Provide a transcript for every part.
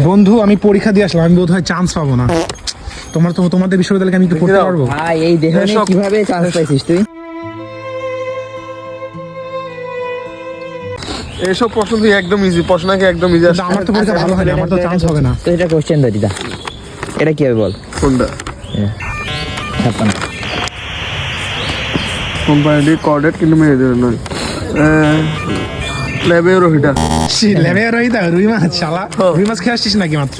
বন্ধু আমি পরীক্ষা দিয়ে আসলাম, আমি বোধহয় চান্স পাবো না। তোমাদের বিশ্ববিদ্যালয়ে আমি একটু পড়তে পারবো? ভাই এই দেহ নিয়ে কিভাবে চান্স পাইছিস তুই? এসব প্রশ্ন তুই একদম ইজি, প্রশ্ন নাকি একদম ইজি। আমার তো পরীক্ষা ভালো হয় না, আমার তো চান্স হবে না। তো এটা কোশ্চেন ধরি দা, এটা কি হবে বল? কোনটা? 56 কোম্পানি কোঅর্ডিনেট কিন্তু মেরে দেবে নয়। লেবে রোহিটা লেবে রইদা রুই মাছ শালা, রুই মাছ খেয়ে আসছিস নাকি মাত্র?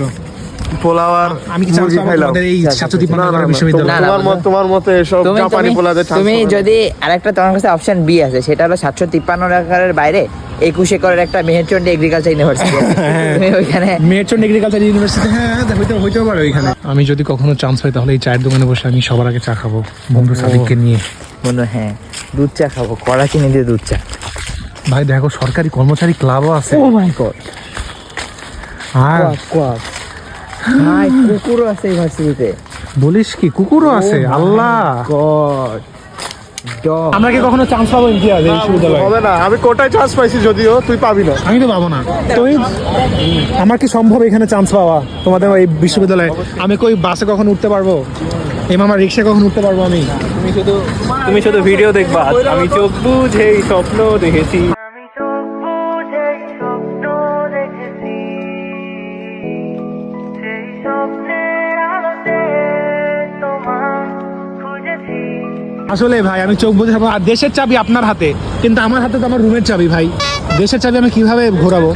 পোলাও আর আমি কি চান্স পাবো তোমাদের এই 753 বিশ্ববিদ্যালয়ে? তোমার মতে এসব জাপানি পোলাদের চান্স? তুমি যদি আরেকটা তোমার কাছে অপশন বি আছে, সেটা হলো 753 একরের বাইরে 21 একরের একটা মেহেরচন্ডী এগ্রিকালচার ইউনিভার্সিটি আছে, তুমি ওইখানে মেহেরচন্ডী এগ্রিকালচার ইউনিভার্সিটি, হ্যাঁ হইতেও পারে ওইখানে। আমি যদি কখনো চান্স পাই তাহলে এই চায়ের দোকানে বসে আমি সবার আগে চা খাবো বন্ধু সাদিককে নিয়ে। বন্ধু হ্যাঁ, দুধ চা খাবো, কড়া চিনি দিয়ে দুধ চা। ভাই দেখো সরকারি কর্মচারী ক্লাবও আছে। ও মাই গড, আর ভাই কুকুরও আছে ইউনিভার্সিটিতে। বলিস কি, কুকুরও আছে? আল্লাহ গড, আমরা কি কখনো চান্স পাবো ইমতিয়াজ এই বিশ্ববিদ্যালয়ে? হবে না। আমি কোটায় চান্স পাইছি, যদিও তুই পাবি না। আমি তো পাবো না। তো আমার কি সম্ভব এখানে চান্স পাওয়া তোমাদের এই বিশ্ববিদ্যালয়ে? আমি কই বাসে কখন উঠতে পারবো? এই মামা রিক্সা কখন উঠতে পারবো আমি? তুমি শুধু ভিডিও দেখবা, আমি চোখ বুঝেই স্বপ্ন দেখেছি। আসলে ভাই আমি চোখ বুঝে পাবো। আর দেশের চাবি আপনার হাতে, কিন্তু আমার হাতে তো আমার রুমের চাবি ভাই। দেশের চাবি আমি কিভাবে ঘোরাবো?